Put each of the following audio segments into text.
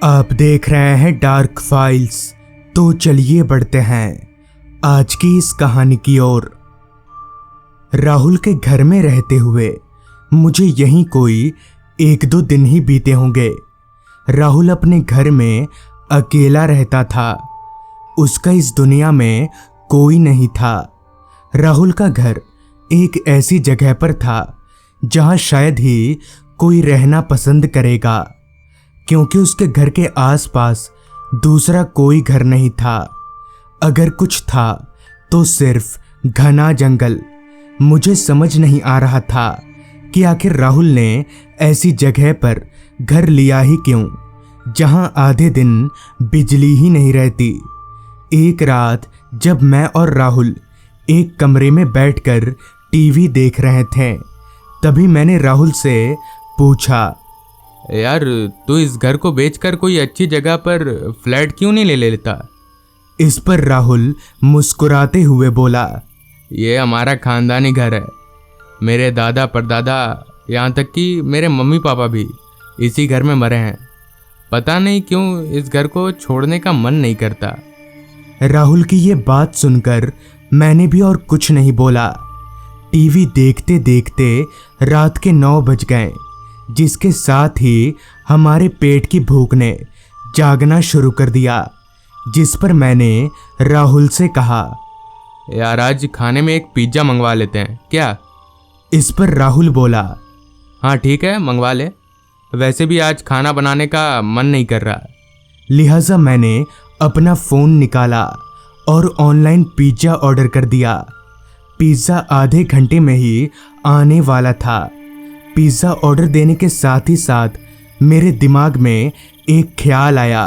आप देख रहे हैं डार्क फाइल्स। तो चलिए बढ़ते हैं आज की इस कहानी की ओर। राहुल के घर में रहते हुए मुझे यहीं कोई 1-2 दिन ही बीते होंगे। राहुल अपने घर में अकेला रहता था। उसका इस दुनिया में कोई नहीं था। राहुल का घर एक ऐसी जगह पर था जहां शायद ही कोई रहना पसंद करेगा, क्योंकि उसके घर के आसपास दूसरा कोई घर नहीं था। अगर कुछ था तो सिर्फ घना जंगल। मुझे समझ नहीं आ रहा था कि आखिर राहुल ने ऐसी जगह पर घर लिया ही क्यों, जहां आधे दिन बिजली ही नहीं रहती। एक रात जब मैं और राहुल एक कमरे में बैठकर टीवी देख रहे थे, तभी मैंने राहुल से पूछा, यार तू इस घर को बेचकर कोई अच्छी जगह पर फ्लैट क्यों नहीं ले लेता? इस पर राहुल मुस्कुराते हुए बोला, ये हमारा खानदानी घर है। मेरे दादा परदादा, यहाँ तक कि मेरे मम्मी पापा भी इसी घर में मरे हैं। पता नहीं क्यों इस घर को छोड़ने का मन नहीं करता। राहुल की ये बात सुनकर मैंने भी और कुछ नहीं बोला। टीवी देखते देखते रात के 9 बज गए, जिसके साथ ही हमारे पेट की भूख ने जागना शुरू कर दिया। जिस पर मैंने राहुल से कहा, यार आज खाने में एक पिज्ज़ा मंगवा लेते हैं क्या? इस पर राहुल बोला, हाँ ठीक है मंगवा ले। वैसे भी आज खाना बनाने का मन नहीं कर रहा। लिहाजा मैंने अपना फ़ोन निकाला और ऑनलाइन पिज्ज़ा ऑर्डर कर दिया। पिज़्ज़ा आधे घंटे में ही आने वाला था। पिज़्ज़ा ऑर्डर देने के साथ ही साथ मेरे दिमाग में एक ख्याल आया,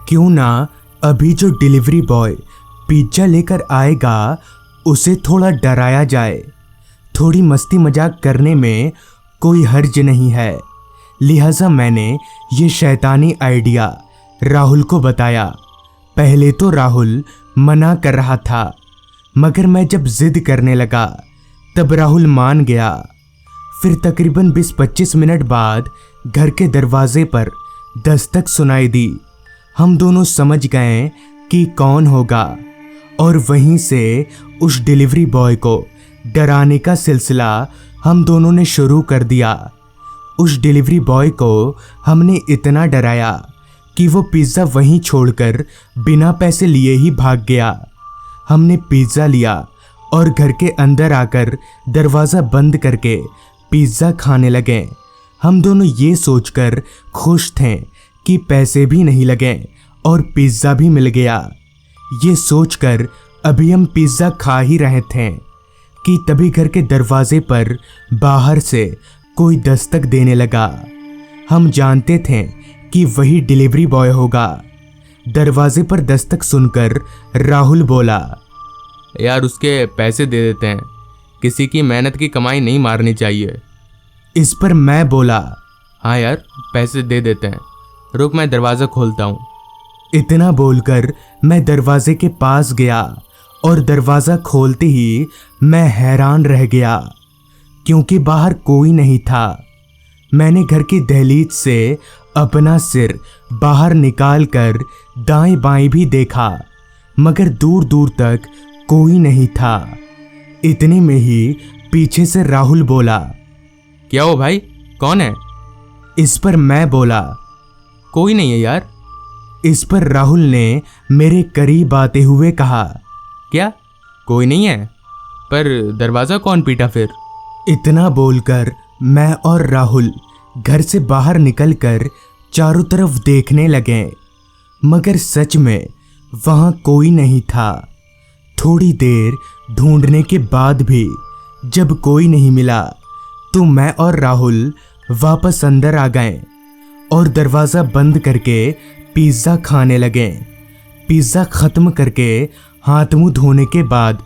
क्यों ना अभी जो डिलीवरी बॉय पिज़्ज़ा लेकर आएगा उसे थोड़ा डराया जाए। थोड़ी मस्ती मजाक करने में कोई हर्ज नहीं है। लिहाजा मैंने ये शैतानी आइडिया राहुल को बताया। पहले तो राहुल मना कर रहा था, मगर मैं जब जिद करने लगा तब राहुल मान गया। फिर तकरीबन 20-25 मिनट बाद घर के दरवाजे पर दस्तक सुनाई दी। हम दोनों समझ गए कि कौन होगा, और वहीं से उस डिलीवरी बॉय को डराने का सिलसिला हम दोनों ने शुरू कर दिया। उस डिलीवरी बॉय को हमने इतना डराया कि वो पिज़्ज़ा वहीं छोड़कर बिना पैसे लिए ही भाग गया। हमने पिज़्ज़ा लिया और घर के अंदर आकर दरवाज़ा बंद करके पिज़्ज़ा खाने लगे। हम दोनों ये सोचकर खुश थे कि पैसे भी नहीं लगे और पिज़्ज़ा भी मिल गया। ये सोचकर अभी हम पिज़्ज़ा खा ही रहे थे कि तभी घर के दरवाजे पर बाहर से कोई दस्तक देने लगा। हम जानते थे कि वही डिलीवरी बॉय होगा। दरवाजे पर दस्तक सुनकर राहुल बोला, यार उसके पैसे दे देते हैं, किसी की मेहनत की कमाई नहीं मारनी चाहिए। इस पर मैं बोला, हाँ यार पैसे दे देते हैं, रुक मैं दरवाज़ा खोलता हूँ। इतना बोलकर मैं दरवाजे के पास गया और दरवाज़ा खोलते ही मैं हैरान रह गया, क्योंकि बाहर कोई नहीं था। मैंने घर की दहलीज से अपना सिर बाहर निकालकर दाएं बाएं भी देखा, मगर दूर दूर तक कोई नहीं था। इतने में ही पीछे से राहुल बोला, क्या हो भाई, कौन है? इस पर मैं बोला, कोई नहीं है यार। इस पर राहुल ने मेरे करीब आते हुए कहा, क्या कोई नहीं है? पर दरवाज़ा कौन पीटा फिर? इतना बोलकर मैं और राहुल घर से बाहर निकलकर चारों तरफ देखने लगे, मगर सच में वहाँ कोई नहीं था। थोड़ी देर ढूंढने के बाद भी जब कोई नहीं मिला तो मैं और राहुल वापस अंदर आ गए और दरवाज़ा बंद करके पिज़्ज़ा खाने लगे। पिज़्ज़ा ख़त्म करके हाथ मुंह धोने के बाद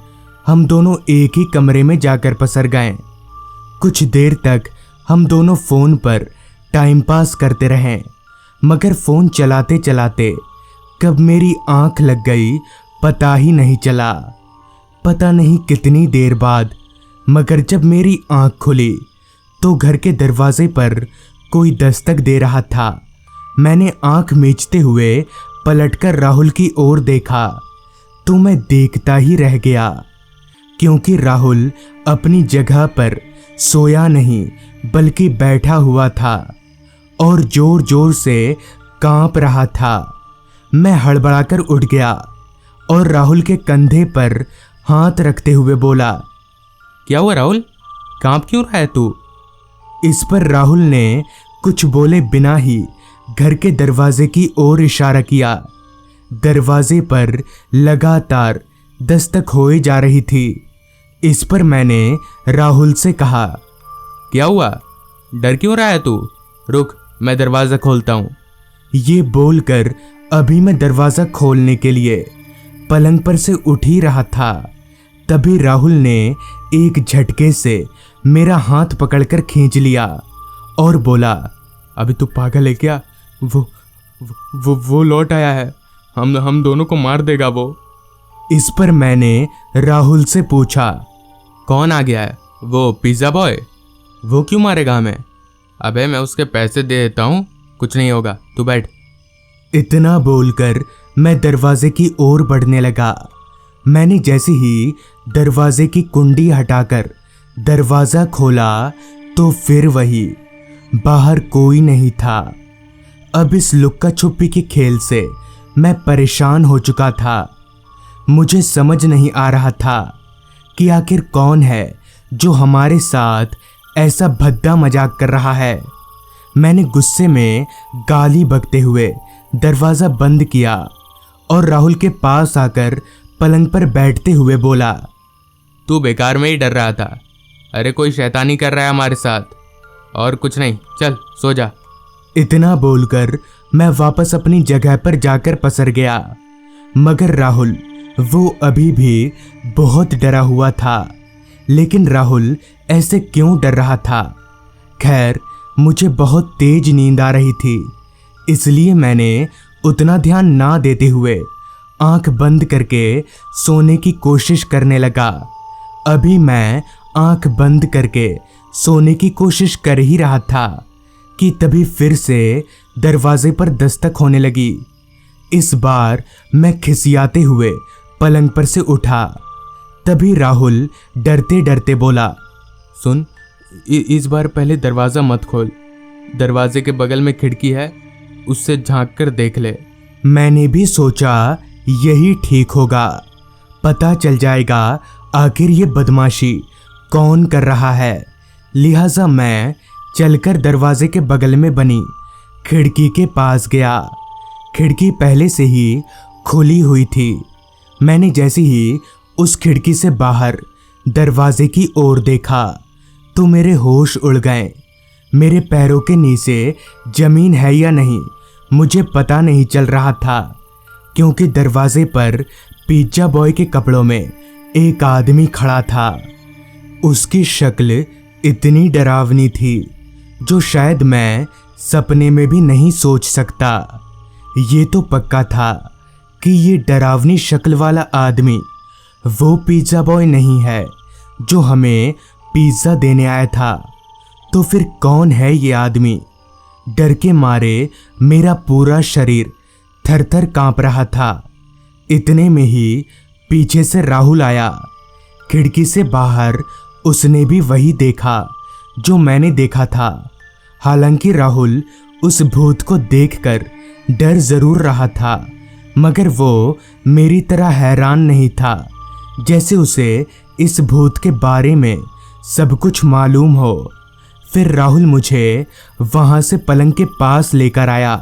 हम दोनों एक ही कमरे में जाकर पसर गए। कुछ देर तक हम दोनों फ़ोन पर टाइम पास करते रहे, मगर फ़ोन चलाते चलाते कब मेरी आंख लग गई पता ही नहीं चला। पता नहीं कितनी देर बाद, मगर जब मेरी आंख खुली तो घर के दरवाजे पर कोई दस्तक दे रहा था। मैंने आंख मीचते हुए पलटकर राहुल की ओर देखा तो मैं देखता ही रह गया, क्योंकि राहुल अपनी जगह पर सोया नहीं बल्कि बैठा हुआ था और जोर जोर से कांप रहा था। मैं हड़बड़ाकर उठ गया और राहुल के कंधे पर हाथ रखते हुए बोला, क्या हुआ राहुल, कांप क्यों रहा है तू? इस पर राहुल ने कुछ बोले बिना ही घर के दरवाजे की ओर इशारा किया। दरवाजे पर लगातार दस्तक होए जा रही थी। इस पर मैंने राहुल से कहा, क्या हुआ, डर क्यों रहा है तू? रुक, मैं दरवाज़ा खोलता हूँ। ये बोलकर अभी मैं दरवाज़ा खोलने के लिए पलंग पर से उठ ही रहा था, तभी राहुल ने एक झटके से मेरा हाथ पकड़कर खींच लिया और बोला, अभी तू पागल है क्या? वो लौट आया है, हम दोनों को मार देगा वो। इस पर मैंने राहुल से पूछा, कौन आ गया है? वो पिज़्ज़ा बॉय? वो क्यों मारेगा हमें? अबे मैं उसके पैसे दे देता हूँ, कुछ नहीं होगा, तू बैठ। इतना बोलकर मैं दरवाजे की ओर बढ़ने लगा। मैंने जैसे ही दरवाजे की कुंडी हटाकर दरवाज़ा खोला तो फिर वही, बाहर कोई नहीं था। अब इस लुक्का छुपी के खेल से मैं परेशान हो चुका था। मुझे समझ नहीं आ रहा था कि आखिर कौन है जो हमारे साथ ऐसा भद्दा मजाक कर रहा है। मैंने गुस्से में गाली बकते हुए दरवाज़ा बंद किया और राहुल के पास आकर पलंग पर बैठते हुए बोला, तू बेकार में ही डर रहा था। अरे कोई शैतानी कर रहा है हमारे साथ, और कुछ नहीं, चल सो जा। इतना बोलकर मैं वापस अपनी जगह पर जाकर पसर गया, मगर राहुल वो अभी भी बहुत डरा हुआ था। लेकिन राहुल ऐसे क्यों डर रहा था? खैर, मुझे बहुत तेज नींद आ रही थी, इसलिए मैंने उतना ध्यान ना देते हुए आंख बंद करके सोने की कोशिश करने लगा। अभी मैं आंख बंद करके सोने की कोशिश कर ही रहा था कि तभी फिर से दरवाजे पर दस्तक होने लगी। इस बार मैं खिसियाते हुए पलंग पर से उठा। तभी राहुल डरते डरते बोला, सुन, इस बार पहले दरवाज़ा मत खोल, दरवाजे के बगल में खिड़की है, उससे झांक कर देख ले। मैंने भी सोचा यही ठीक होगा, पता चल जाएगा आखिर ये बदमाशी कौन कर रहा है। लिहाजा मैं चलकर दरवाजे के बगल में बनी खिड़की के पास गया। खिड़की पहले से ही खुली हुई थी। मैंने जैसे ही उस खिड़की से बाहर दरवाजे की ओर देखा तो मेरे होश उड़ गए। मेरे पैरों के नीचे जमीन है या नहीं मुझे पता नहीं चल रहा था, क्योंकि दरवाजे पर पिज्जा बॉय के कपड़ों में एक आदमी खड़ा था। उसकी शक्ल इतनी डरावनी थी जो शायद मैं सपने में भी नहीं सोच सकता। ये तो पक्का था कि ये डरावनी शक्ल वाला आदमी वो पिज्जा बॉय नहीं है जो हमें पिज्ज़ा देने आया था। तो फिर कौन है ये आदमी? डर के मारे मेरा पूरा शरीर थर-थर कांप रहा था। इतने में ही पीछे से राहुल आया। खिड़की से बाहर उसने भी वही देखा जो मैंने देखा था। हालांकि राहुल उस भूत को देखकर डर जरूर रहा था, मगर वो मेरी तरह हैरान नहीं था जैसे उसे इस भूत के बारे में सब कुछ मालूम हो। फिर राहुल मुझे वहाँ से पलंग के पास लेकर आया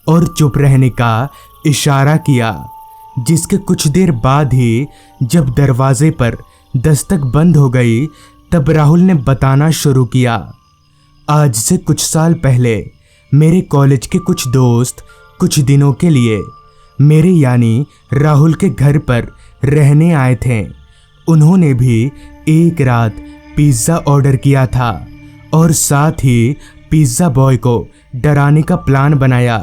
और चुप रहने का इशारा किया, जिसके कुछ देर बाद ही जब दरवाजे पर दस्तक बंद हो गई तब राहुल ने बताना शुरू किया। आज से कुछ साल पहले मेरे कॉलेज के कुछ दोस्त कुछ दिनों के लिए मेरे यानी राहुल के घर पर रहने आए थे। उन्होंने भी एक रात पिज़्ज़ा ऑर्डर किया था और साथ ही पिज़्ज़ा बॉय को डराने का प्लान बनाया।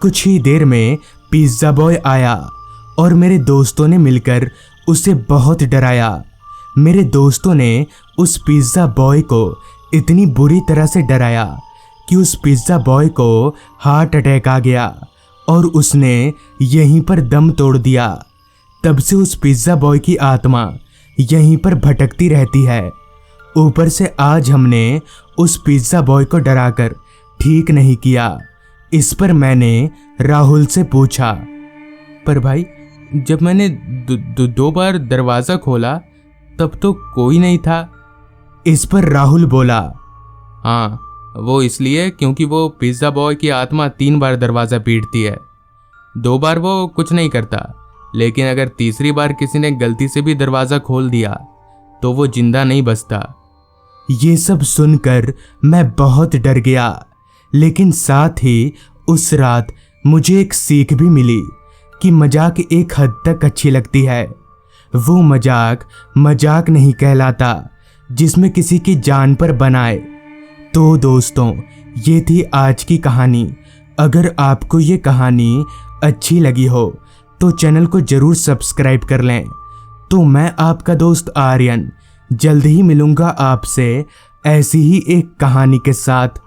कुछ ही देर में पिज़्ज़ा बॉय आया और मेरे दोस्तों ने मिलकर उसे बहुत डराया। मेरे दोस्तों ने उस पिज़्ज़ा बॉय को इतनी बुरी तरह से डराया कि उस पिज़्ज़ा बॉय को हार्ट अटैक आ गया और उसने यहीं पर दम तोड़ दिया। तब से उस पिज़्ज़ा बॉय की आत्मा यहीं पर भटकती रहती है। ऊपर से आज हमने उस पिज़्ज़ा बॉय को डराकर ठीक नहीं किया। इस पर मैंने राहुल से पूछा, पर भाई जब मैंने दो बार दरवाज़ा खोला तब तो कोई नहीं था। इस पर राहुल बोला, हाँ, वो इसलिए क्योंकि वो पिज़्ज़ा बॉय की आत्मा 3 बार दरवाज़ा पीटती है। 2 बार वो कुछ नहीं करता, लेकिन अगर तीसरी बार किसी ने गलती से भी दरवाज़ा खोल दिया तो वो जिंदा नहीं बचता। ये सब सुनकर मैं बहुत डर गया, लेकिन साथ ही उस रात मुझे एक सीख भी मिली कि मजाक एक हद तक अच्छी लगती है। वो मजाक नहीं कहलाता जिसमें किसी की जान पर बनाए। तो दोस्तों, ये थी आज की कहानी। अगर आपको ये कहानी अच्छी लगी हो तो चैनल को ज़रूर सब्सक्राइब कर लें। तो मैं आपका दोस्त आर्यन जल्द ही मिलूँगा आपसे ऐसी ही एक कहानी के साथ।